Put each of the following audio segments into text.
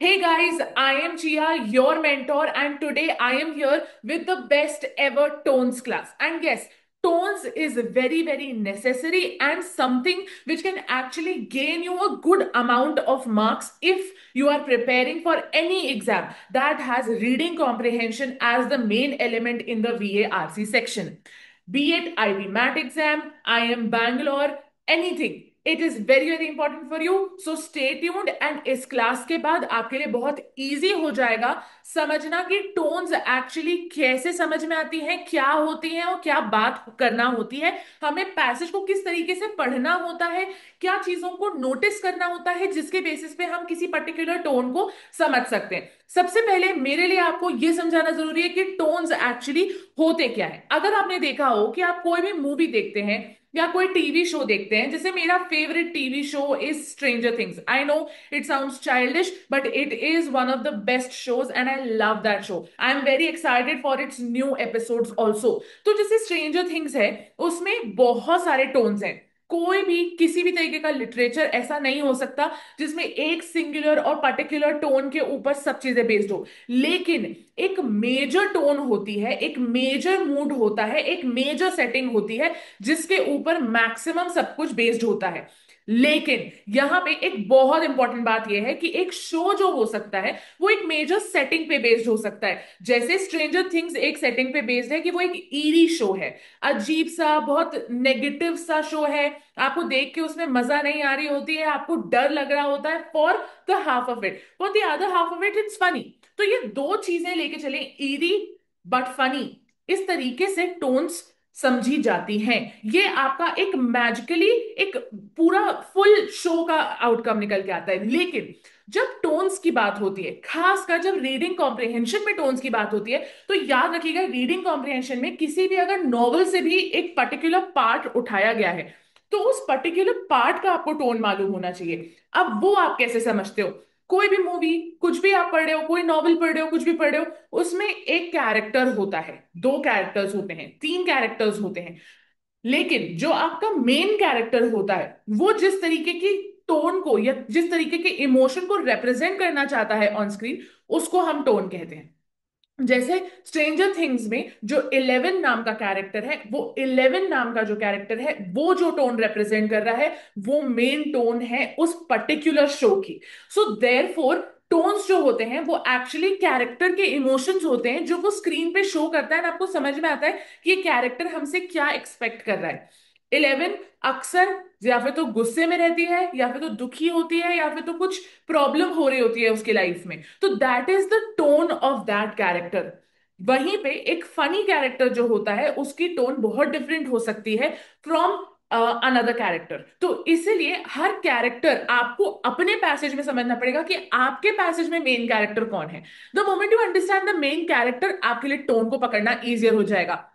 Hey guys, I am Chia, your mentor, and today I am here with the best ever tones class. And yes, tones is very necessary and something which can actually gain you a good amount of marks if you are preparing for any exam that has reading comprehension as the main element in the VARC section. Be it IB MAT exam, IM Bangalore, anything. It is very important for you so stay tuned and इस class के बाद आपके लिए बहुत easy हो जाएगा समझना कि टोन्स एक्चुअली कैसे समझ में आती हैं, क्या होती हैं और क्या बात करना होती है, हमें पैसेज को किस तरीके से पढ़ना होता है, क्या चीजों को नोटिस करना होता है जिसके बेसिस पे हम किसी पर्टिकुलर टोन को समझ सकते हैं। सबसे पहले मेरे लिए आपको यह समझाना जरूरी है कि टोन्स एक्चुअली होते क्या है। अगर आपने देखा हो कि आप कोई भी मूवी देखते हैं या कोई टीवी शो देखते हैं, जैसे मेरा favourite TV show is stranger things. I know it sounds childish but it is one of the best shows and I love that show. I am very excited for its new episodes also. तो जैसे stranger things है, उसमें बहुत सारे tones हैं। कोई भी किसी भी तरीके का लिटरेचर ऐसा नहीं हो सकता जिसमें एक सिंगुलर और पर्टिकुलर टोन के ऊपर सब चीजें बेस्ड हो। लेकिन एक मेजर टोन होती है, एक मेजर मूड होता है, एक मेजर सेटिंग होती है जिसके ऊपर मैक्सिमम सब कुछ बेस्ड होता है। लेकिन यहां पे एक बहुत इंपॉर्टेंट बात यह है कि एक शो जो हो सकता है वो एक मेजर सेटिंग पे बेस्ड हो सकता है। जैसे स्ट्रेंजर थिंग्स एक सेटिंग पे बेस्ड है कि वो एक ईरी शो है, अजीब सा बहुत नेगेटिव सा शो है, आपको देख के उसमें मजा नहीं आ रही होती है, आपको डर लग रहा होता है for the half of it, for the other half of it it's funny. तो ये दो चीजें लेके चले, ईरी बट फनी, इस तरीके से टोन्स समझी जाती हैं। ये आपका एक मैजिकली एक पूरा फुल शो का आउटकम निकल के आता है। लेकिन जब टोन्स की बात होती है, खासकर जब रीडिंग कॉम्प्रिहेंशन में टोन्स की बात होती है, तो याद रखिएगा रीडिंग कॉम्प्रिहेंशन में किसी भी अगर नॉवल से भी एक पर्टिकुलर पार्ट उठाया गया है तो उस पर्टिकुलर पार्ट का आपको टोन मालूम होना चाहिए। अब वो आप कैसे समझते हो? कोई भी मूवी, कुछ भी आप पढ़ रहे हो, कोई नॉवल पढ़ रहे हो, कुछ भी पढ़ रहे हो, उसमें एक कैरेक्टर होता है, दो कैरेक्टर्स होते हैं, तीन कैरेक्टर्स होते हैं। लेकिन जो आपका मेन कैरेक्टर होता है वो जिस तरीके की टोन को या जिस तरीके के इमोशन को रिप्रेजेंट करना चाहता है ऑन स्क्रीन, उसको हम टोन कहते हैं। जैसे स्ट्रेंजर थिंग्स में जो 11 नाम का कैरेक्टर है, वो 11 नाम का जो कैरेक्टर है वो जो टोन रिप्रेजेंट कर रहा है वो मेन टोन है उस पर्टिकुलर शो की। सो देयरफॉर टोन्स जो होते हैं वो एक्चुअली कैरेक्टर के इमोशंस होते हैं जो वो स्क्रीन पे शो करता है, और आपको समझ में आता है कि ये कैरेक्टर हमसे क्या एक्सपेक्ट कर रहा है। 11 अक्सर या फिर तो गुस्से में रहती है, या फिर तो दुखी होती है, या फिर तो कुछ प्रॉब्लम हो रही होती है उसके लाइफ में, तो that is the tone of that character. वहीं पे एक फनी कैरेक्टर जो होता है उसकी टोन बहुत डिफरेंट हो सकती है फ्रॉम अनदर कैरेक्टर। तो इसीलिए हर कैरेक्टर आपको अपने पैसेज में समझना पड़ेगा कि आपके पैसेज में मेन कैरेक्टर कौन है। The moment you understand the main character, आपके लिए टोन को पकड़ना इजियर हो जाएगा।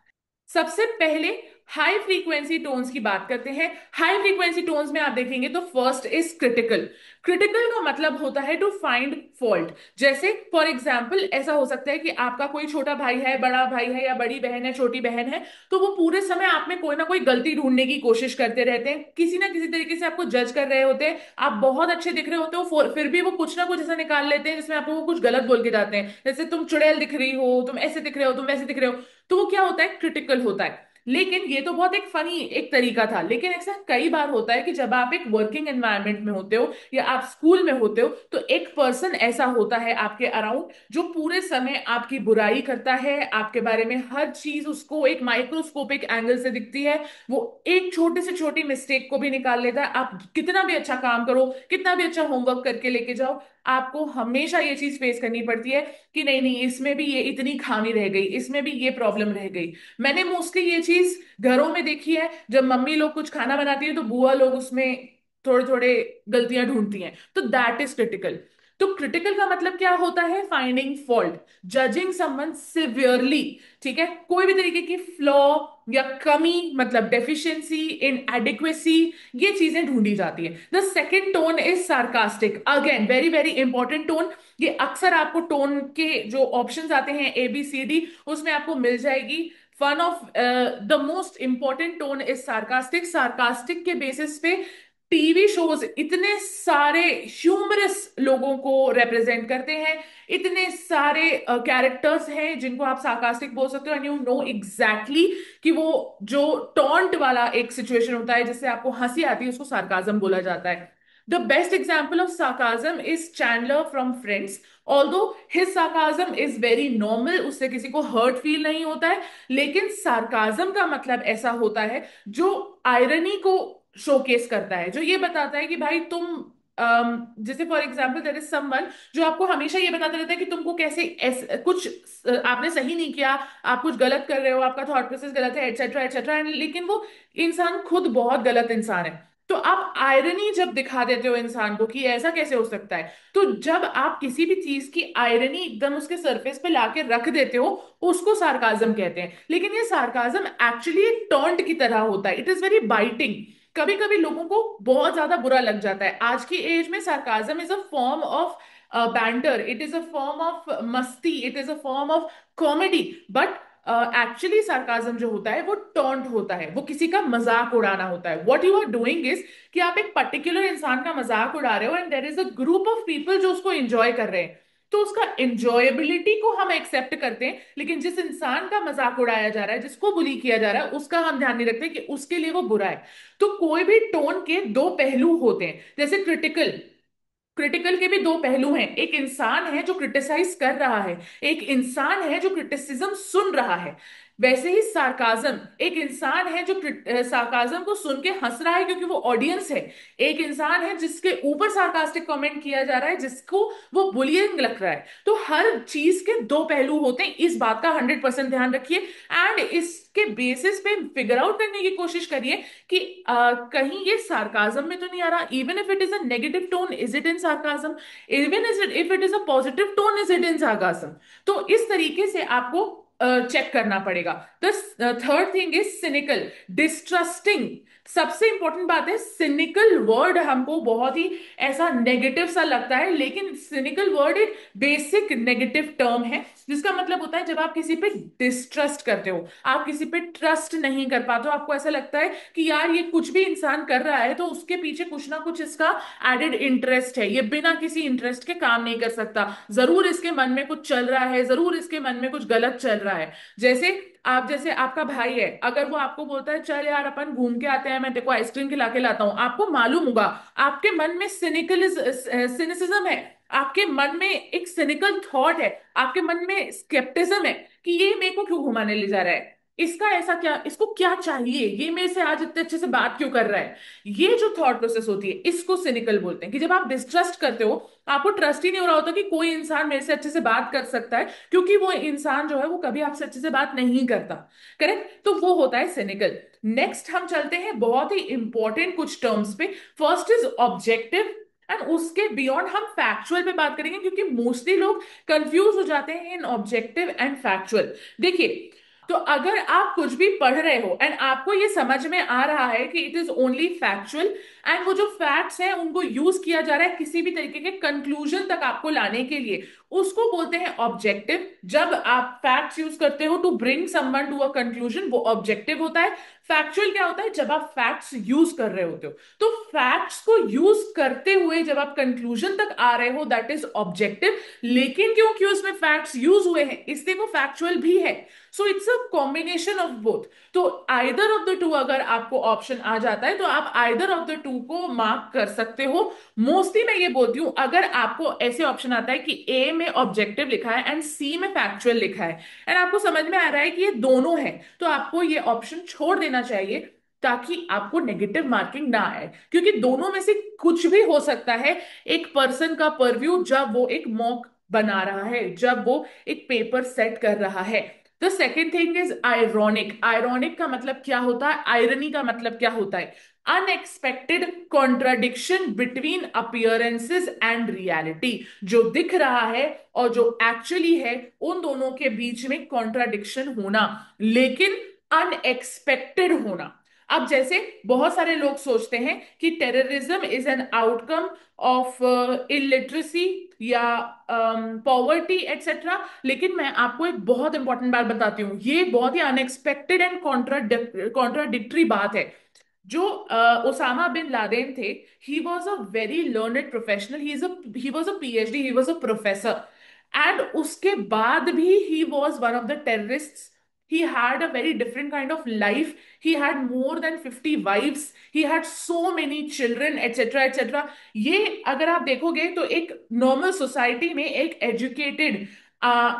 सबसे पहले हाई फ्रीक्वेंसी टोन्स की बात करते हैं। हाई फ्रीक्वेंसी टोन्स में आप देखेंगे तो फर्स्ट इज क्रिटिकल। क्रिटिकल का मतलब होता है टू फाइंड फॉल्ट। जैसे फॉर एग्जाम्पल ऐसा हो सकता है कि आपका कोई छोटा भाई है, बड़ा भाई है, या बड़ी बहन है, छोटी बहन है, तो वो पूरे समय आप में कोई ना कोई गलती ढूंढने की कोशिश करते रहते हैं, किसी ना किसी तरीके से आपको जज कर रहे होते हैं। आप बहुत अच्छे दिख रहे होते हो फिर भी वो कुछ ना कुछ ऐसा निकाल लेते हैं जिसमें आपको वो कुछ गलत बोल के जाते हैं, जैसे तुम चुड़ैल दिख रही हो, तुम ऐसे दिख रहे हो, तुम वैसे दिख रहे हो। तो वो क्या होता है? क्रिटिकल होता है। लेकिन ये तो बहुत एक फनी एक तरीका था, लेकिन ऐसा कई बार होता है कि जब आप एक वर्किंग एनवायरनमेंट में होते हो या आप स्कूल में होते हो तो एक पर्सन ऐसा होता है आपके अराउंड जो पूरे समय आपकी बुराई करता है, आपके बारे में हर चीज उसको एक माइक्रोस्कोपिक एंगल से दिखती है। वो एक छोटे से छोटी मिस्टेक को भी निकाल लेता है। आप कितना भी अच्छा काम करो, कितना भी अच्छा होमवर्क करके लेके जाओ, आपको हमेशा ये चीज फेस करनी पड़ती है कि नहीं नहीं, इसमें भी ये इतनी खामी रह गई, इसमें भी ये प्रॉब्लम रह गई। मैंने मोस्टली ये चीज घरों में देखी है, जब मम्मी लोग कुछ खाना बनाती है तो बुआ लोग उसमें थोड़े थोड़े गलतियां ढूंढती हैं। तो दैट इज क्रिटिकल। तो क्रिटिकल का मतलब क्या होता है? Finding fault, judging someone severely. ठीक है, कोई भी तरीके की फ्लॉ या कमी, मतलब डेफिशिएंसी, इनएडिक्वेसी, ये चीजें ढूंढी जाती है। The second tone is sarcastic. Again very important tone. ये अक्सर आपको टोन के जो ऑप्शंस आते हैं ABCD, उसमें आपको मिल जाएगी। One of the most important tone is sarcastic. Sarcastic के बेसिस पे टीवी शोज इतने सारे ह्यूमरस लोगों को रिप्रेजेंट करते हैं, इतने सारे कैरेक्टर्स हैं जिनको आप सार्कास्टिक बोल सकते हो, एंड यू नो एग्जैक्टली कि वो जो टॉन्ट वाला एक सिचुएशन होता है जिससे आपको हंसी आती है उसको सार्काज्म बोला जाता है. The best example of sarcasm is Chandler from friends. Although his sarcasm is very normal, उससे किसी को हर्ट फील नहीं होता है, लेकिन सार्काज्म का मतलब ऐसा होता है जो आयरनी को शोकेस करता है, जो ये बताता है कि भाई तुम जैसे for example there is someone जो आपको हमेशा ये बताता रहता है कि तुमको कैसे कुछ आपने सही नहीं किया, आप कुछ गलत कर रहे हो, आपका थॉट प्रोसेस गलत है, एटसेट्रा एटसेट्रा, लेकिन वो इंसान खुद बहुत गलत इंसान है. तो आप आयरनी जब दिखा देते हो इंसान को कि ऐसा कैसे हो सकता है, तो जब आप किसी भी चीज की आयरनी एकदम उसके सरफेस पे लाके रख देते हो, उसको सार्काज्म कहते हैं. लेकिन ये सार्काज्म एक्चुअली एक टॉन्ट की तरह होता है, इट इज वेरी बाइटिंग. कभी कभी लोगों को बहुत ज्यादा बुरा लग जाता है. आज की एज में sarcasm is a form of banter, it is a form of masti, it is a form of comedy. But actually sarcasm जो होता है वो टॉन्ट होता है, वो किसी का मजाक उड़ाना होता है. What you are doing is कि आप एक पर्टिकुलर इंसान का मजाक उड़ा रहे हो and there is a group of people जो उसको एंजॉय कर रहे हैं, तो उसका एंजॉयबिलिटी को हम एक्सेप्ट करते हैं, लेकिन जिस इंसान का मजाक उड़ाया जा रहा है, जिसको बुली किया जा रहा है, उसका हम ध्यान नहीं रखते कि उसके लिए वो बुरा है. तो कोई भी टोन के दो पहलू होते हैं. जैसे क्रिटिकल, क्रिटिकल के भी दो पहलू हैं. एक इंसान है जो क्रिटिसाइज कर रहा है, एक इंसान है जो क्रिटिसिज्म सुन रहा है. वैसे ही सार्काज्म, एक इंसान है जो सार्काज्म को सुन के हंस रहा है क्योंकि वो ऑडियंस है. एक इंसान है जिसके ऊपर सार्कास्टिक कमेंट किया जा रहा है, जिसको वो बुलियिंग लग रहा है. तो हर चीज के दो पहलू होते हैं, इस बात का 100% ध्यान रखिए. एंड इसके बेसिस पे फिगर आउट करने की कोशिश करिए कि कहीं ये सार्काज्म में तो नहीं आ रहा. Even if it is a negative tone, is it in sarcasm? Even is it if it is a positive tone, is it in sarcasm? तो इस तरीके से आपको चेक करना पड़ेगा. The third thing is cynical, distrusting. सबसे important बात है, सिनिकल वर्ड हमको बहुत ही ऐसा नेगेटिव सा लगता है, लेकिन सिनिकल वर्ड एक बेसिक नेगेटिव टर्म है जिसका मतलब होता है जब आप किसी पे डिस्ट्रस्ट करते हो, आप किसी पे ट्रस्ट नहीं कर पाते हो, आपको ऐसा लगता है कि यार ये कुछ भी इंसान कर रहा है तो उसके पीछे कुछ ना कुछ इसका एडेड इंटरेस्ट है, ये बिना किसी इंटरेस्ट के काम नहीं कर सकता, जरूर इसके मन में कुछ चल रहा है, जरूर इसके मन में कुछ गलत चल रहा है. जैसे आपका भाई है, अगर वो आपको बोलता है चल यार अपन घूम के आते हैं, मैं तेरे को आइसक्रीम खिला के लाता हूं, आपको मालूम होगा आपके मन में सिनिसिज्म है, आपके मन में एक सिनिकल थॉट है, आपके मन में स्केप्टिज्म है कि ये मेरे को क्यों घुमाने ले जा रहा है, इसका ऐसा क्या, इसको क्या चाहिए, ये मेरे से आज इतने अच्छे से बात क्यों कर रहा है. ये जो थॉट प्रोसेस होती है इसको सिनिकल बोलते हैं. कि जब आप डिस्ट्रस्ट करते हो, आपको ट्रस्ट ही नहीं हो रहा होता कि कोई इंसान मेरे से अच्छे से बात कर सकता है, क्योंकि वो इंसान जो है वो कभी आपसे अच्छे से बात नहीं करता. करेक्ट, तो वो होता है सिनिकल. नेक्स्ट हम चलते हैं बहुत ही इंपॉर्टेंट कुछ टर्म्स पे. फर्स्ट इज ऑब्जेक्टिव, एंड उसके बियॉन्ड हम फैक्चुअल पे बात करेंगे, क्योंकि मोस्टली लोग कंफ्यूज हो जाते हैं इन ऑब्जेक्टिव एंड फैक्चुअल. देखिए, तो अगर आप कुछ भी पढ़ रहे हो एंड आपको ये समझ में आ रहा है कि it is only factual, and वो जो फैक्ट्स हैं उनको यूज किया जा रहा है किसी भी तरीके के कंक्लूजन तक आपको लाने के लिए, उसको बोलते हैं ऑब्जेक्टिव. जब आप फैक्ट्स यूज करते हो to bring someone to a conclusion, वो ऑब्जेक्टिव होता है. फैक्चुअल क्या होता है? जब आप फैक्ट्स यूज कर रहे होते हो. तो फैक्ट्स को यूज करते हुए जब आप कंक्लूजन तक आ रहे हो, दैट इज ऑब्जेक्टिव. लेकिन क्योंकि उसमें फैक्ट्स यूज हुए हैं इसलिए वो फैक्चुअल भी है. So it's a combination of both. तो आइदर ऑफ द टू अगर आपको ऑप्शन आ जाता है तो आप आइदर ऑफ द टू को मार्क कर सकते हो. मोस्टली मैं ये बोलती हूँ, अगर आपको ऐसे ऑप्शन आता है कि ए में ऑब्जेक्टिव लिखा है एंड सी में फैक्चुअल लिखा है, एंड आपको समझ में आ रहा है कि ये दोनों है, तो आपको ये ऑप्शन छोड़ देना चाहिए ताकि आपको नेगेटिव मार्किंग ना आए, क्योंकि दोनों में से कुछ भी हो सकता है. एक पर्सन का परव्यू जब वो एक मॉक बना रहा है, जब वो एक पेपर सेट कर रहा है. The second thing is ironic. Ironic का मतलब क्या होता है? आयरनी का मतलब क्या होता है? Unexpected contradiction between appearances and reality. जो दिख रहा है और जो एक्चुअली है, उन दोनों के बीच में कॉन्ट्राडिक्शन होना, लेकिन अनएक्सपेक्टेड होना. अब जैसे बहुत सारे लोग सोचते हैं कि terrorism is an outcome of illiteracy या पॉवर्टी एटसेट्रा, लेकिन मैं आपको एक बहुत इंपॉर्टेंट बात बताती हूँ, ये बहुत ही अनएक्सपेक्टेड एंड कॉन्ट्राडिक्टरी बात है. जो ओसामा बिन लादेन थे, he was a very learned professional, he was a PhD, he was a professor, and उसके बाद भी he was one of the terrorist. He had a very different kind of life. He had more than 50 wives. He had so many children, etc., etc. ये अगर आप देखोगे तो एक normal society में एक एजुकेटेड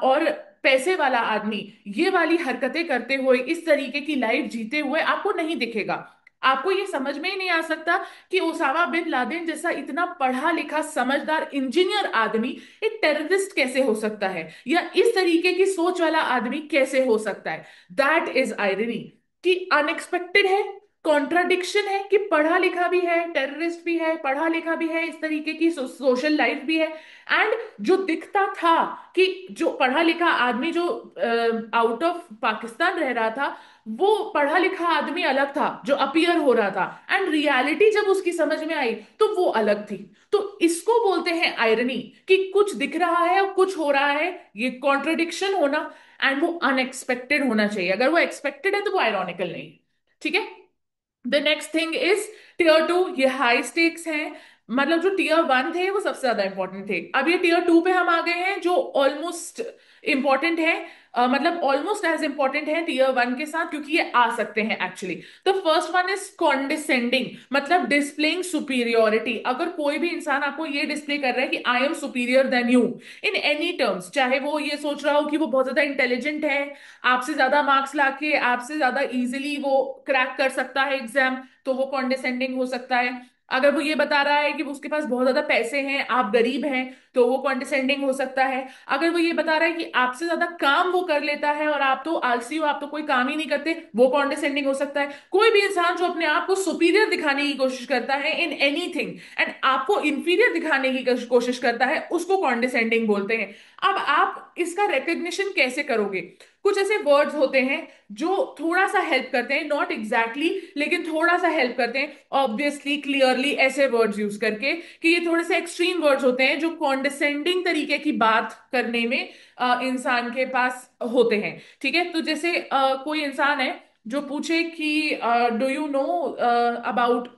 और पैसे वाला आदमी ये वाली हरकतें करते हुए, इस तरीके की लाइफ जीते हुए आपको नहीं दिखेगा. आपको ये समझ में ही नहीं आ सकता कि ओसामा बिन लादेन जैसा इतना पढ़ा लिखा समझदार इंजीनियर आदमी एक टेररिस्ट कैसे हो सकता है, या इस तरीके की सोच वाला आदमी कैसे हो सकता है. दैट इज आयरनी, कि अनएक्सपेक्टेड है, कॉन्ट्राडिक्शन है, कि पढ़ा लिखा भी है, टेररिस्ट भी है, पढ़ा लिखा भी है, इस तरीके की सोशल लाइफ भी है. एंड जो दिखता था कि जो पढ़ा लिखा आदमी जो आउट ऑफ पाकिस्तान रह रहा था, वो पढ़ा लिखा आदमी अलग था जो अपीयर हो रहा था, एंड रियलिटी जब उसकी समझ में आई तो वो अलग थी. तो इसको बोलते हैं आयरनी, कि कुछ दिख रहा है और कुछ हो रहा है, ये कॉन्ट्रडिक्शन होना, एंड वो अनएक्सपेक्टेड होना चाहिए. अगर वो एक्सपेक्टेड है तो वो आयरॉनिकल नहीं. ठीक है. The next thing is tier 2. ये हाई स्टेक्स हैं. मतलब जो टीयर 1 थे वो सबसे ज्यादा इंपॉर्टेंट थे. अब ये टीयर 2 पे हम आ गए हैं जो ऑलमोस्ट इंपॉर्टेंट है. मतलब ऑलमोस्ट एज इंपॉर्टेंट है टीयर 1 के साथ, क्योंकि ये आ सकते हैं actually. The first one is condescending, मतलब डिस्प्लेइंग सुपीरियोरिटी. अगर कोई भी इंसान आपको ये डिस्प्ले कर रहा है कि I am superior than you in any terms, चाहे वो ये सोच रहा हो कि वो बहुत ज्यादा इंटेलिजेंट है, आपसे ज्यादा मार्क्स लाके आपसे ज्यादा इजीली वो क्रैक कर सकता है एग्जाम, तो वो कॉन्डिसेंडिंग हो सकता है. अगर वो ये बता रहा है कि उसके पास बहुत ज्यादा पैसे हैं, आप गरीब हैं, तो वो कॉन्डिसेंडिंग हो सकता है. अगर वो ये बता रहा है कि आपसे ज्यादा काम वो कर लेता है और आप तो आलसी हो, आप तो कोई काम ही नहीं करते, वो कॉन्डिसेंडिंग हो सकता है. कोई भी इंसान जो अपने आप को सुपीरियर दिखाने की कोशिश करता है इन एनीथिंग, एंड आपको इंफीरियर दिखाने की कोशिश करता है, उसको कॉन्डिसेंडिंग बोलते हैं. अब आप इसका रिकग्निशन कैसे करोगे? कुछ ऐसे वर्ड्स होते हैं जो थोड़ा सा हेल्प करते हैं, नॉट एग्जैक्टली लेकिन थोड़ा सा हेल्प करते हैं, ऑब्वियसली, क्लियरली, ऐसे वर्ड्स यूज करके, कि ये थोड़े से एक्सट्रीम वर्ड्स होते हैं जो कॉन्डिसेंडिंग तरीके की बात करने में इंसान के पास होते हैं. ठीक है. तो जैसे कोई इंसान है जो पूछे कि डू यू नो अबाउट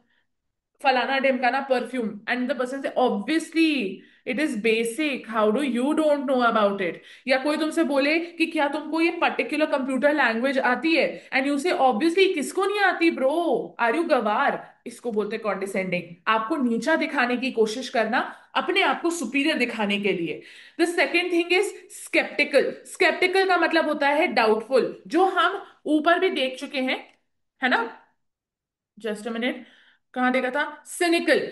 फलाना ढिमकाना परफ्यूम, एंड द पर्सन से obviously it is basic, how do you don't know about it. या कोई तुमसे बोले कि क्या तुमको ये पर्टिकुलर कंप्यूटर लैंग्वेज आती है, एंड यू से ऑब्वियसली किसको नहीं आती ब्रो, आर यू गवार. इसको बोलते हैं कॉन्डिसेंडिंग, आपको नीचा दिखाने की कोशिश करना, अपने आप को सुपीरियर दिखाने के लिए. The second thing is sceptical. Sceptical का मतलब होता है डाउटफुल, जो हम ऊपर भी देख चुके हैं, है ना. जस्ट अ मिनट, कहाँ देखा था, सिनिकल.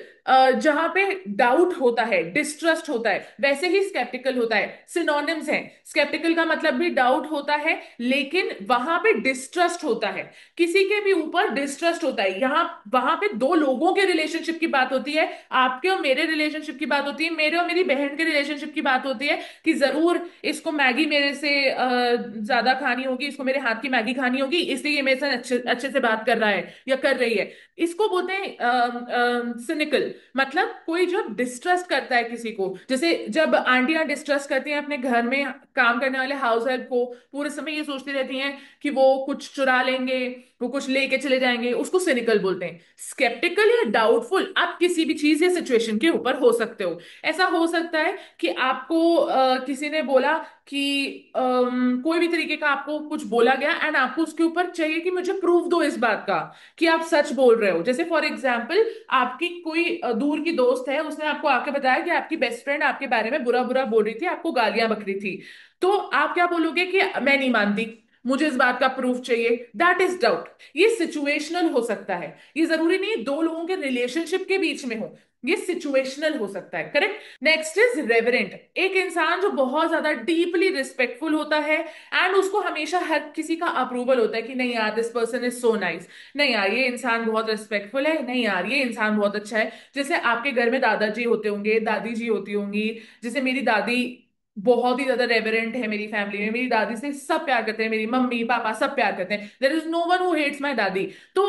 जहां पे डाउट होता है, डिस्ट्रस्ट होता है, वैसे ही स्केप्टिकल होता है. सिनोनिम्स हैं. स्केप्टिकल का मतलब भी डाउट होता है, लेकिन वहां पे डिस्ट्रस्ट होता है, किसी के भी ऊपर डिस्ट्रस्ट होता है. यहाँ वहां पे दो लोगों के रिलेशनशिप की बात होती है, आपके और मेरे रिलेशनशिप की बात होती है, मेरे और मेरी बहन के रिलेशनशिप की बात होती है, कि जरूर इसको मैगी मेरे से ज्यादा खानी होगी, इसको मेरे हाथ की मैगी खानी होगी, इसलिए ये मेरे साथ अच्छे अच्छे से बात कर रहा है या कर रही है. इसको बोलते हैं सिनिकल. मतलब कोई जो डिस्ट्रस्ट करता है किसी को, जैसे जब आंटियां डिस्ट्रस्ट करती हैं अपने घर में काम करने वाले हाउस हेल्प को, पूरे समय ये सोचती रहती हैं कि वो कुछ चुरा लेंगे, वो कुछ लेके चले जाएंगे, उसको सिनिकल बोलते हैं. स्केप्टिकल या डाउटफुल आप किसी भी चीज या सिचुएशन के ऊपर हो सकते हो. ऐसा हो सकता है कि आपको किसी ने बोला कि कोई भी तरीके का आपको कुछ बोला गया, एंड आपको उसके ऊपर चाहिए कि मुझे प्रूफ दो इस बात का कि आप सच बोल रहे हो. जैसे फॉर एग्जाम्पल, आपकी कोई दूर की दोस्त है, उसने आपको आके बताया कि आपकी बेस्ट फ्रेंड आपके बारे में बुरा बुरा बोल रही थी, आपको गालियां बक रही थी. तो आप क्या बोलोगे कि मैं नहीं मानती, मुझे इस बात का प्रूफ चाहिए. That is doubt. ये सिचुएशनल हो सकता है, ये जरूरी नहीं दो लोगों के रिलेशनशिप के बीच में हो, ये सिचुएशनल हो सकता है. करेक्ट. Next is reverent. एक इंसान जो बहुत ज्यादा डीपली रिस्पेक्टफुल होता है, एंड उसको हमेशा हर किसी का अप्रूवल होता है कि नहीं यार this person is so nice, नहीं यार ये इंसान बहुत रिस्पेक्टफुल है, नहीं यार ये इंसान बहुत अच्छा है. जैसे आपके घर में दादाजी होते होंगे, दादी जी होती होंगी. जैसे मेरी दादी बहुत ही ज्यादा रेवरेंट है मेरी फैमिली में, मेरी दादी से सब प्यार करते हैं, मेरी मम्मी पापा सब प्यार करते हैं, there is no one who hates my dadi. तो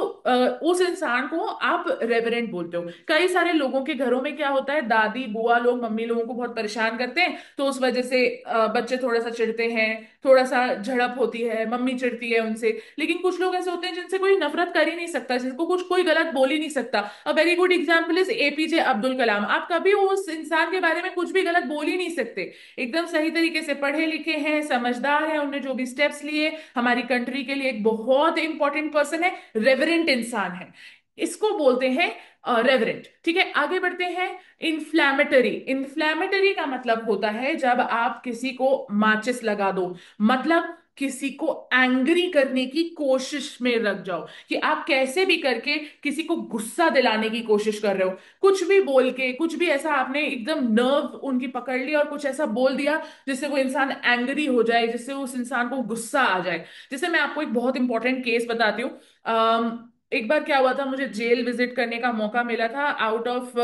उस इंसान को आप रेवरेंट बोलते हो। कई सारे लोगों के घरों में क्या होता है, दादी बुआ लोग मम्मी लोगों को बहुत परेशान करते हैं, तो उस वजह से बच्चे थोड़ा सा चिढ़ते हैं, थोड़ा सा झड़प होती है, मम्मी चिढ़ती है उनसे। लेकिन कुछ लोग ऐसे होते हैं जिनसे कोई नफरत कर ही नहीं सकता, जिसको कुछ कोई गलत बोल ही नहीं सकता। A very good example is APJ Abdul Kalam. आप कभी उस इंसान के बारे में कुछ भी गलत बोल ही नहीं सकते। एकदम सही तरीके से पढ़े लिखे हैं, समझदार हैं, उन्होंने जो भी स्टेप्स लिए हमारी कंट्री के लिए एक बहुत इंपॉर्टेंट पर्सन है, रेवरेंट इंसान है। इसको बोलते हैं रेवरेंट। ठीक है, आगे बढ़ते हैं। इन्फ्लैमेटरी। इन्फ्लैमेटरी का मतलब होता है जब आप किसी को माचिस लगा दो, मतलब किसी को एंग्री करने की कोशिश में रख जाओ, कि आप कैसे भी करके किसी को गुस्सा दिलाने की कोशिश कर रहे हो, कुछ भी बोल के, कुछ भी ऐसा आपने एकदम नर्व उनकी पकड़ ली और कुछ ऐसा बोल दिया जिससे वो इंसान एंग्री हो जाए, जिससे उस इंसान को गुस्सा आ जाए। जैसे मैं आपको एक बहुत इंपॉर्टेंट केस बताती हूँ। एक बार क्या हुआ था, मुझे जेल विजिट करने का मौका मिला था out of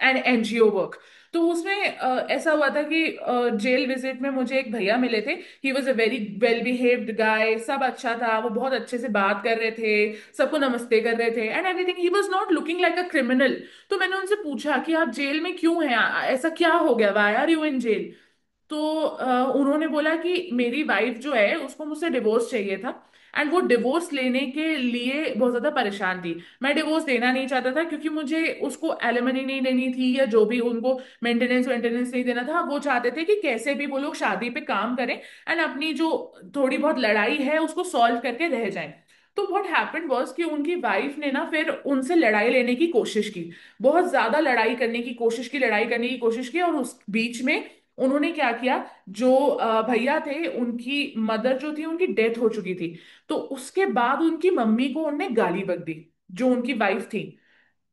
an NGO work. तो उसमें ऐसा हुआ था कि जेल विजिट में मुझे एक भैया मिले थे। He was a very well behaved guy, सब अच्छा था, वो बहुत अच्छे से बात कर रहे थे, सबको नमस्ते कर रहे थे and everything, he was not looking like a criminal. तो मैंने उनसे पूछा कि आप जेल में क्यों हैं, ऐसा क्या हो गया, why are you in jail. तो उन्होंने बोला कि मेरी वाइफ जो है उसको मुझसे डिवोर्स चाहिए था, एंड वो डिवोर्स लेने के लिए बहुत ज्यादा परेशान थी। मैं डिवोर्स देना नहीं चाहता था क्योंकि मुझे उसको एलिमनी नहीं देनी थी, या जो भी उनको मेंटेनेंस वेंटेनेंस नहीं देना था। वो चाहते थे कि कैसे भी वो लोग शादी पे काम करें एंड अपनी जो थोड़ी बहुत लड़ाई है उसको सॉल्व करके रह जाएं। तो व्हाट हैपेंड वाज कि उनकी वाइफ ने ना फिर उनसे लड़ाई लेने की कोशिश की, बहुत ज्यादा लड़ाई करने की कोशिश की, लड़ाई करने की कोशिश की, और उस बीच में उन्होंने क्या किया, जो भैया थे उनकी मदर जो थी उनकी डेथ हो चुकी थी, तो उसके बाद उनकी मम्मी को उनने गाली बक दी, जो उनकी वाइफ थी।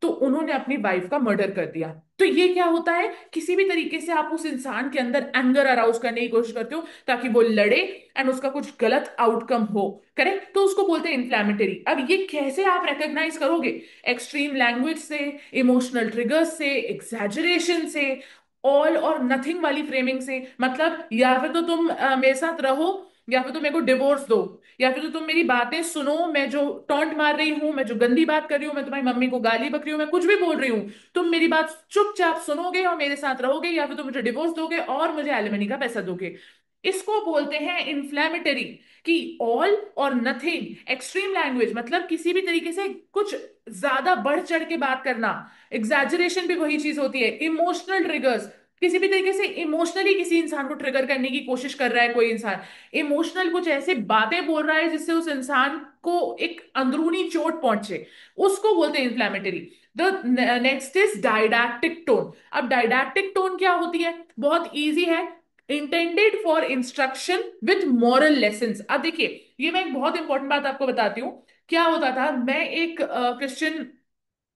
तो उन्होंने अपनी वाइफ का मर्डर कर दिया। तो ये क्या होता है, किसी भी तरीके से आप उस इंसान के अंदर एंगर अराउज करने की कोशिश करते हो ताकि वो लड़े एंड उसका कुछ गलत आउटकम हो, करेक्ट, तो उसको बोलते हैं इन्फ्लैमेटरी। अब ये कैसे आप रिकॉग्नाइज करोगे, एक्सट्रीम लैंग्वेज से, इमोशनल ट्रिगर्स से, एग्जैजरेशन से, ऑल और नथिंग वाली फ्रेमिंग से। मतलब या फिर तो तुम मेरे साथ रहो, या फिर तो मेरे को डिवोर्स दो, या फिर तो तुम मेरी बातें सुनो, मैं जो टॉन्ट मार रही हूँ, मैं जो गंदी बात कर रही हूँ, मैं तुम्हारी मम्मी को गाली बक रही हूँ, मैं कुछ भी बोल रही हूँ, तुम मेरी बात चुपचाप सुनोगे और मेरे साथ रहोगे, या फिर तुम मुझे डिवोर्स दोगे और मुझे एलिमनी का पैसा दोगे। इसको बोलते हैं इन्फ्लेमेटरी, कि ऑल और नथिंग। एक्सट्रीम लैंग्वेज मतलब किसी भी तरीके से कुछ ज्यादा बढ़ चढ़ के बात करना, एग्जैजरेशन भी वही चीज होती है। इमोशनल ट्रिगर्स, किसी भी तरीके से इमोशनली किसी इंसान को ट्रिगर करने की कोशिश कर रहा है कोई इंसान, इमोशनल कुछ ऐसे बातें बोल रहा है जिससे उस इंसान को एक अंदरूनी चोट पहुंचे, उसको बोलते हैं inflammatory. The next is didactic tone. अब डायडैक्टिक टोन क्या होती है, बहुत इजी है, intended for instruction with moral lessons. अब देखिए, ये मैं एक बहुत इंपॉर्टेंट बात आपको बताती हूँ। क्या होता था, मैं एक क्रिश्चियन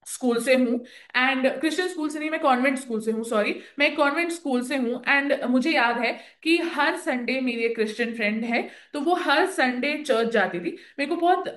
स्कूल से हूँ, एंड क्रिश्चियन स्कूल से नहीं, मैं कॉन्वेंट स्कूल से हूँ, सॉरी, मैं एक कॉन्वेंट स्कूल से हूँ। एंड मुझे याद है कि हर संडे मेरी एक क्रिश्चियन फ्रेंड है, तो वो हर संडे चर्च जाती थी। मेरे को बहुत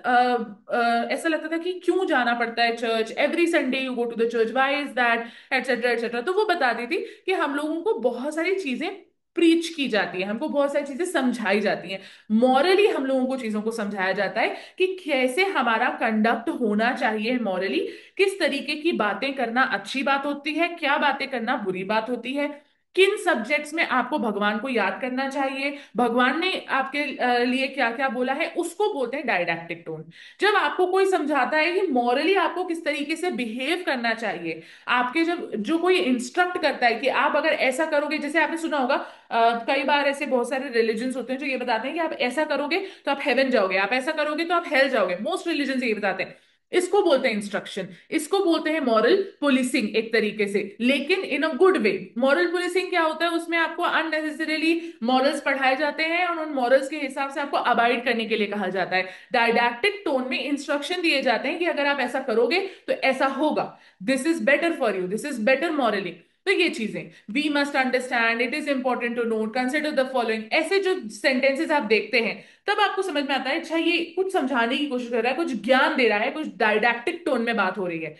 ऐसा लगता था कि क्यों जाना पड़ता है church, every Sunday you go to the church, why is that, etcetera etcetera. तो वो बताती थी कि हम लोगों को बहुत सारी चीजें प्रीच की जाती है, हमको बहुत सारी चीजें समझाई जाती हैं, मॉरली हम लोगों को चीजों को समझाया जाता है कि कैसे हमारा कंडक्ट होना चाहिए मॉरली, किस तरीके की बातें करना अच्छी बात होती है, क्या बातें करना बुरी बात होती है, किन सब्जेक्ट्स में आपको भगवान को याद करना चाहिए, भगवान ने आपके लिए क्या क्या बोला है, उसको बोलते हैं डायडैक्टिक टोन। जब आपको कोई समझाता है कि मॉरली आपको किस तरीके से बिहेव करना चाहिए, आपके जब जो कोई इंस्ट्रक्ट करता है कि आप अगर ऐसा करोगे, जैसे आपने सुना होगा कई बार ऐसे बहुत सारे रिलीजन्स होते हैं जो ये बताते हैं कि आप ऐसा करोगे तो आप हेवन जाओगे, आप ऐसा करोगे तो आप हेल जाओगे, मोस्ट रिलीजन ये बताते हैं। इसको बोलते हैं इंस्ट्रक्शन, इसको बोलते हैं मॉरल पुलिसिंग एक तरीके से, लेकिन in a good way. Moral policing क्या होता है, उसमें आपको अननेसेसरीली मॉरल्स पढ़ाए जाते हैं और उन मॉरल्स के हिसाब से आपको अबाइड करने के लिए कहा जाता है। डायडैक्टिक टोन में इंस्ट्रक्शन दिए जाते हैं कि अगर आप ऐसा करोगे तो ऐसा होगा, this is better for you, this is better morally. तो ये चीजें, we must understand, it is important to note, consider the following, ऐसे जो सेंटेंसेस आप देखते हैं, तब आपको समझ में आता है अच्छा ये कुछ समझाने की कोशिश कर रहा है, कुछ ज्ञान दे रहा है, कुछ डायडैक्टिक टोन में बात हो रही है।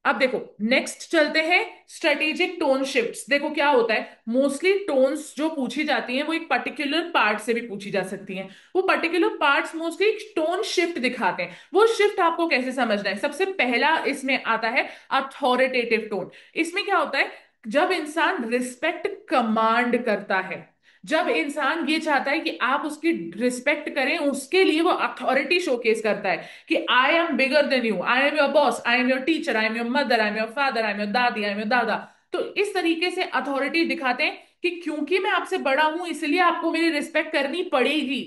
अब देखो, नेक्स्ट चलते हैं स्ट्रेटेजिक टोन शिफ्ट्स। देखो क्या होता है, मोस्टली टोन्स जो पूछी जाती हैं वो एक पर्टिकुलर पार्ट से भी पूछी जा सकती हैं। वो particular parts mostly tone shift दिखाते हैं। वो शिफ्ट आपको कैसे समझना है, सबसे पहला इसमें आता है अथॉरिटेटिव टोन। इसमें क्या होता है, जब इंसान रिस्पेक्ट कमांड करता है, जब इंसान ये चाहता है कि आप उसकी रिस्पेक्ट करें, उसके लिए वो अथॉरिटी शोकेस करता है कि I M bigger than you, I am your boss, I am your teacher, I am your mother, I am your father, I am your दादी, आई एम योर दादा। तो इस तरीके से अथॉरिटी दिखाते हैं कि क्योंकि मैं आपसे बड़ा हूं इसलिए आपको मेरी रिस्पेक्ट करनी पड़ेगी,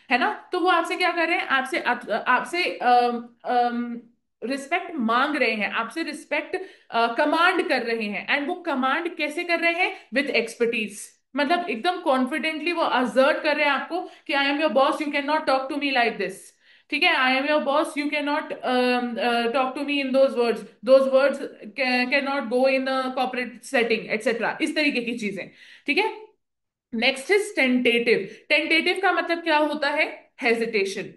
है ना। तो वो आपसे क्या कर रहे हैं, आपसे आपसे रिस्पेक्ट मांग रहे हैं, आपसे रिस्पेक्ट कमांड कर रहे हैं। एंड वो कमांड कैसे कर रहे हैं, विथ एक्सपर्टीज। मतलब एकदम कॉन्फिडेंटली वो असर्ट कर रहे हैं आपको कि I am your boss, you can not talk to me like this. ठीक है, I am your boss, you can not talk to me in those words can not go in corporate setting etcetera, इस तरीके की चीजें। ठीक है। Next is tentative. Tentative का मतलब क्या होता है, हेजिटेशन,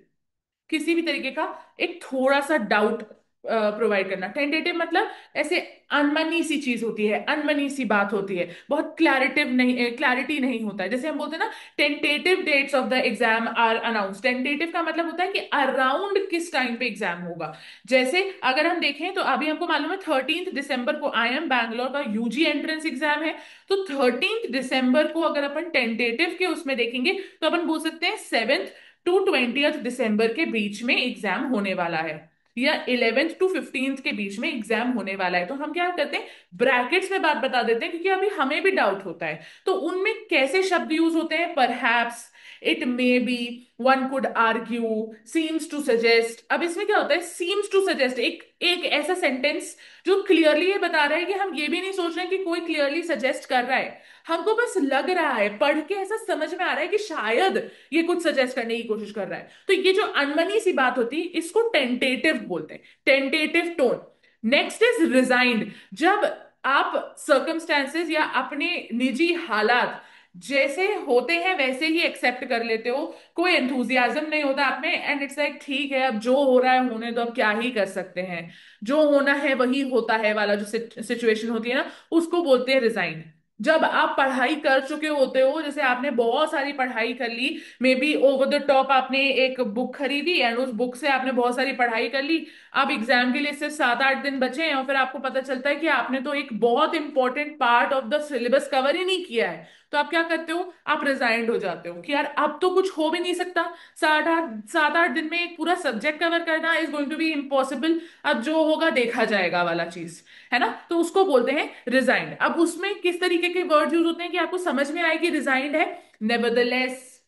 किसी भी तरीके का एक थोड़ा सा डाउट प्रोवाइड करना। टेंटेटिव मतलब ऐसे अनमनी सी चीज होती है, अनमनी सी बात होती है, बहुत क्लैरिटिव नहीं, क्लैरिटी नहीं होता है। जैसे हम बोलते हैं ना, tentative dates of the exam are announce. Tentative का मतलब होता है कि अराउंड किस टाइम पे एग्जाम होगा। जैसे अगर हम देखें तो अभी हमको मालूम है 13 दिसंबर को आई एम बैंगलोर का यूजी एंट्रेंस एग्जाम है। तो 13 दिसंबर को अगर अपन टेंटेटिव के उसमें देखेंगे तो अपन बोल सकते हैं 7 टू 20 दिसंबर के बीच में एग्जाम होने वाला है, या 11 टू 15 के बीच में एग्जाम होने वाला है। तो हम क्या करते हैं, ब्रैकेट्स में बात बता देते हैं, क्योंकि अभी हमें भी डाउट होता है। तो उनमें कैसे शब्द यूज होते हैं, perhaps, it may be, one could argue, seems to suggest. अब इसमें क्या होता है, सीम्स टू सजेस्ट एक एक ऐसा सेंटेंस जो क्लियरली ये बता रहा है कि हम ये भी नहीं सोच रहे हैं कि कोई क्लियरली सजेस्ट कर रहा है, हमको बस लग रहा है, पढ़ के ऐसा समझ में आ रहा है कि शायद ये कुछ सजेस्ट करने की कोशिश कर रहा है। तो ये जो अनमनी सी बात होती है इसको टेंटेटिव बोलते हैं, tentative tone. Next is resigned. जब आप सर्कमस्टेंसेस या अपने निजी हालात जैसे होते हैं वैसे ही एक्सेप्ट कर लेते हो, कोई एंथुजियाज्म नहीं होता आप में, एंड इट्स लाइक ठीक है अब जो हो रहा है होने दो, अब क्या ही कर सकते हैं, जो होना है वही होता है वाला जो सिचुएशन होती है ना, उसको बोलते हैं रिजाइंड। जब आप पढ़ाई कर चुके होते हो, जैसे आपने बहुत सारी पढ़ाई कर ली, maybe over the top आपने एक बुक खरीदी एंड उस बुक से आपने बहुत सारी पढ़ाई कर ली, अब एग्जाम के लिए सिर्फ 7 8 दिन बचे हैं और फिर आपको पता चलता है कि आपने तो एक बहुत important part of the syllabus cover ही नहीं किया है। तो आप क्या करते हो, आप रिजाइंड हो जाते हो कि यार अब तो कुछ हो भी नहीं सकता, 7 8 दिन में एक पूरा सब्जेक्ट कवर करना is going to be impossible, अब जो होगा देखा जाएगा वाला चीज, है ना। तो उसको बोलते हैं रिजाइंड। अब उसमें किस तरीके के वर्ड यूज होते हैं कि आपको समझ में आए कि रिजाइंड है, नेवरदलेस,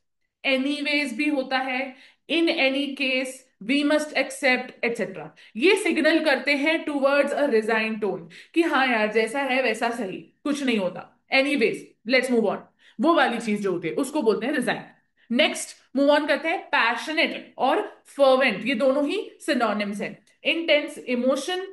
एनीवेज भी होता है, in any case, we must accept etcetera. ये सिग्नल करते हैं टूवर्ड्स अ रिजाइन टोन कि हाँ यार जैसा है वैसा सही, कुछ नहीं होता, एनीवेज लेट्स मूव ऑन, वो वाली चीज जो होती है उसको बोलते हैं रिजाइन। नेक्स्ट मूव ऑन करते हैं, पैशनेट और फर्वेंट, ये दोनों ही सिनोनिम्स हैं। इंटेंस इमोशन,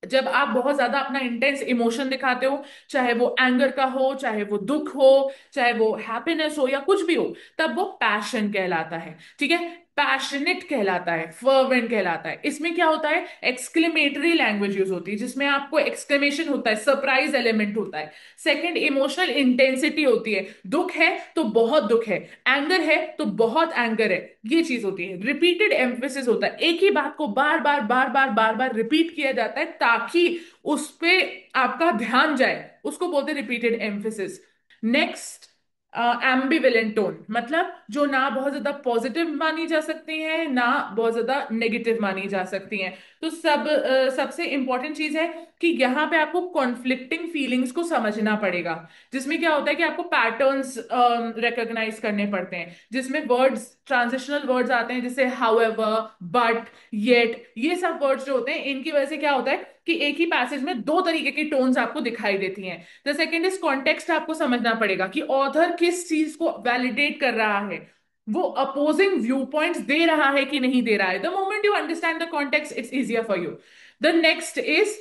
जब आप बहुत ज्यादा अपना इंटेंस इमोशन दिखाते हो, चाहे वो एंगर का हो, चाहे वो दुख हो, चाहे वो हैप्पीनेस हो या कुछ भी हो, तब वो पैशन कहलाता है। ठीक है, पैशनेट कहलाता है, फर्वेंट कहलाता है। इसमें क्या होता है, एक्सक्लेमेटरी लैंग्वेज यूज होती है जिसमें आपको एक्सक्लेमेशन होता है, सरप्राइज एलिमेंट होता है। सेकंड, इमोशनल इंटेंसिटी होती है, दुख है तो बहुत दुख है, एंगर है तो बहुत एंगर है, ये चीज होती है। रिपीटेड एम्फेसिस होता है, एक ही बात को बार बार बार बार बार बार रिपीट किया जाता है ताकि उस पे आपका ध्यान जाए, उसको बोलते हैं रिपीटेड एम्फेसिस। नेक्स्ट, एम्बिवेलेंट टोन, मतलब जो ना बहुत ज्यादा पॉजिटिव मानी जा सकती है ना बहुत ज्यादा नेगेटिव मानी जा सकती हैं। तो सबसे इंपॉर्टेंट चीज है कि यहाँ पे आपको कॉन्फ्लिक्टिंग फीलिंग्स को समझना पड़ेगा, जिसमें क्या होता है कि आपको पैटर्न्स रिकॉग्नाइज करने पड़ते हैं, जिसमें वर्ड्स, ट्रांजिशनल वर्ड्स आते हैं जैसे हाउएवर, बट, येट, ये सब वर्ड्स जो होते हैं इनकी वजह से क्या होता है कि एक ही पैसेज में दो तरीके की टोन्स आपको दिखाई देती हैं। द सेकेंड इज कॉन्टेक्स्ट, आपको समझना पड़ेगा कि ऑथर किस चीज को वैलिडेट कर रहा है, वो अपोजिंग व्यू पॉइंट्स दे रहा है कि नहीं दे रहा है। The moment you understand the context it's easier for you. The next is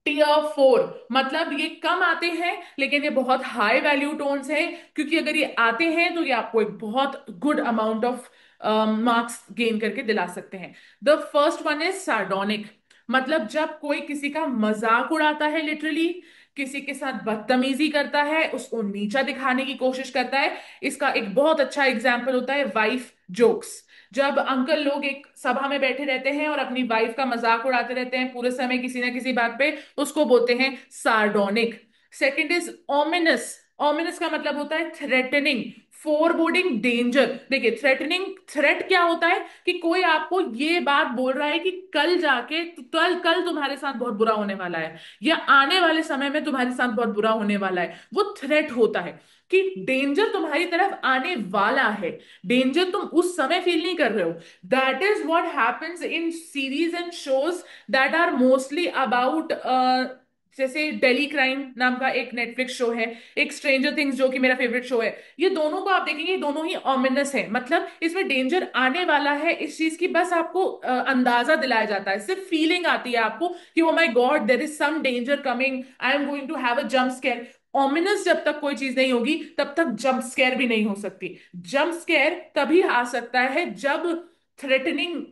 tier 4, मतलब ये कम आते हैं लेकिन ये बहुत हाई वैल्यू टोन्स हैं, क्योंकि अगर ये आते हैं तो ये आपको एक बहुत good amount of marks gain करके दिला सकते हैं। द फर्स्ट वन इज सार्डोनिक, मतलब जब कोई किसी का मजाक उड़ाता है, लिटरली किसी के साथ बदतमीजी करता है, उसको नीचा दिखाने की कोशिश करता है। इसका एक बहुत अच्छा एग्जाम्पल होता है वाइफ जोक्स। जब अंकल लोग एक सभा में बैठे रहते हैं और अपनी वाइफ का मजाक उड़ाते रहते हैं पूरे समय किसी ना किसी बात पे, उसको बोलते हैं sardonic. Second is ominous. Ominous का मतलब होता है थ्रेटनिंग, फोरबोर्डिंग, डेंजर। देखिए थ्रेटनिंग, थ्रेट क्या होता है कि कोई आपको ये बात बोल रहा है कि कल जाके, कल कल तुम्हारे साथ बहुत बुरा होने वाला है, या आने वाले समय में तुम्हारे साथ बहुत बुरा होने वाला है, वो थ्रेट होता है कि डेंजर तुम्हारी तरफ आने वाला है। डेंजर तुम उस समय फील नहीं कर रहे हो। That is what happens in series and shows that are mostly about, जैसे डेली क्राइम नाम का एक नेटफ्लिक्स शो है, एक स्ट्रेंजर थिंग्स जो कि मेरा फेवरेट शो है। ये दोनों को आप देखेंगे, ये दोनों ही ऑमिनस है, मतलब इसमें डेंजर आने वाला है इस चीज की बस आपको अंदाजा दिलाया जाता है, सिर्फ फीलिंग आती है आपको कि oh my God there is some danger coming, I am going to have a jump scare. Ominous जब तक कोई चीज नहीं होगी तब तक जंप स्केयर भी नहीं हो सकती। जंप स्केयर तभी आ सकता है जब थ्रेटनिंग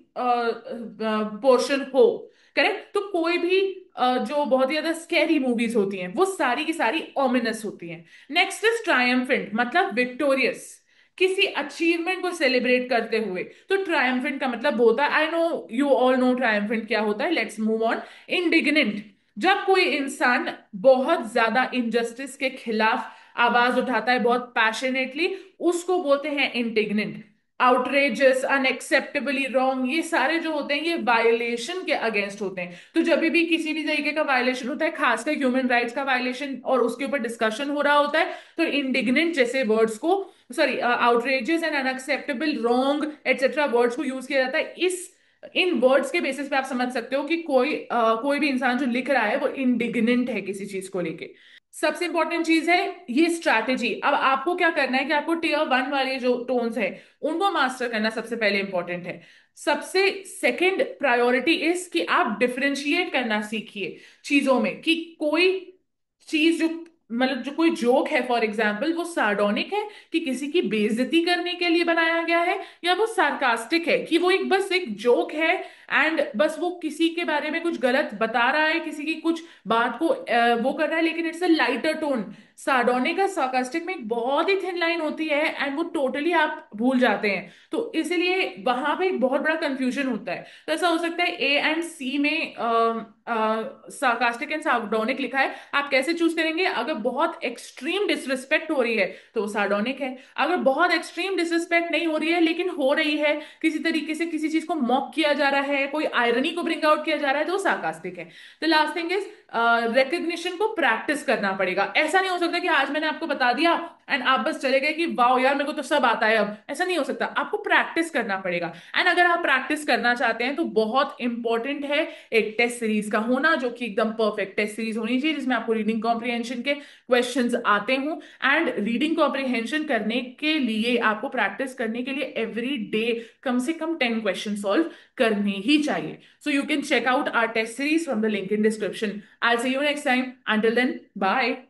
पोर्शन हो। करेक्ट। तो कोई भी जो बहुत ही ज्यादा स्कैरी मूवीज होती हैं वो सारी की सारी ओमिनस होती हैं। नेक्स्ट इज ट्रायम्फेंट, मतलब विक्टोरियस, किसी अचीवमेंट को सेलिब्रेट करते हुए। तो ट्रायम्फेंट का मतलब होता है, I know you all know triumphant क्या होता है, लेट्स मूव ऑन। इंडिग्नेंट, जब कोई इंसान बहुत ज्यादा इनजस्टिस के खिलाफ आवाज उठाता है बहुत पैशनेटली, उसको बोलते हैं इंडिग्नेंट। आउटरेजस, अनएक्सेप्टेबली रॉन्ग, ये सारे जो होते हैं ये वायलेशन के अगेंस्ट होते हैं। तो जब भी किसी भी तरीके का वायलेशन होता है, खासकर ह्यूमन राइट्स का वायलेशन, और उसके ऊपर डिस्कशन हो रहा होता है, तो इंडिग्नेंट जैसे वर्ड्स को, sorry, outrageous and unacceptable, wrong etcetera words को यूज किया जाता है। इस इन वर्ड्स के बेसिस पे आप समझ सकते हो कि कोई भी इंसान जो लिख रहा है वो इंडिग्नेंट है किसी चीज को लेके। सबसे इंपॉर्टेंट चीज है ये स्ट्रैटेजी। अब आपको क्या करना है कि आपको टियर 1 वाले जो टोन्स है उनको मास्टर करना सबसे पहले इंपॉर्टेंट है। सबसे सेकंड प्रायोरिटी इज कि आप डिफरेंशिएट करना सीखिए चीजों में, कि कोई चीज जो, मतलब जो कोई जोक है फॉर एग्जाम्पल, वो सार्डोनिक है कि किसी की बेइज्जती करने के लिए बनाया गया है, या वो सार्कास्टिक है कि वो एक बस एक जोक है एंड बस वो किसी के बारे में कुछ गलत बता रहा है, किसी की कुछ बात को वो कर रहा है, लेकिन इट्स अ लाइटर टोन। सार्डोनिक और सार्कास्टिक में एक बहुत ही थिन लाइन होती है एंड वो टोटली आप भूल जाते हैं। तो इसीलिए वहां पे एक बहुत बड़ा कंफ्यूजन होता है। तो ऐसा हो सकता है ए एंड सी में सार्कास्टिक एंड सार्डोनिक लिखा है, आप कैसे चूज करेंगे? अगर बहुत एक्सट्रीम डिसरिस्पेक्ट हो रही है तो वो सार्डोनिक है, अगर बहुत एक्सट्रीम डिसरिस्पेक्ट नहीं हो रही है लेकिन हो रही है, किसी तरीके से किसी चीज को मॉक किया जा रहा है, कोई आयरनी को ब्रिंग आउट किया जा रहा है, तो वो सार्कास्टिक है। The last thing is recognition को प्रैक्टिस करना पड़ेगा। ऐसा नहीं हो सकता कि आज मैंने आपको बता दिया एंड आप बस चले गए कि वाओ यार मेरे को तो सब आता है, अब ऐसा नहीं हो सकता, आपको प्रैक्टिस करना पड़ेगा। एंड अगर आप प्रैक्टिस करना चाहते हैं तो बहुत इंपॉर्टेंट है एक टेस्ट सीरीज का होना, जो कि एकदम परफेक्ट टेस्ट सीरीज होनी चाहिए जिसमें आपको रीडिंग कॉम्प्रिहेंशन के क्वेश्चंस आते हों। एंड रीडिंग कॉम्प्रिहेंशन करने के लिए आपको प्रैक्टिस करने के लिए एवरी डे कम से कम 10 क्वेश्चन सॉल्व करने ही चाहिए। So you can check out our test series from the link in description. I'll see you next time. Until then, bye.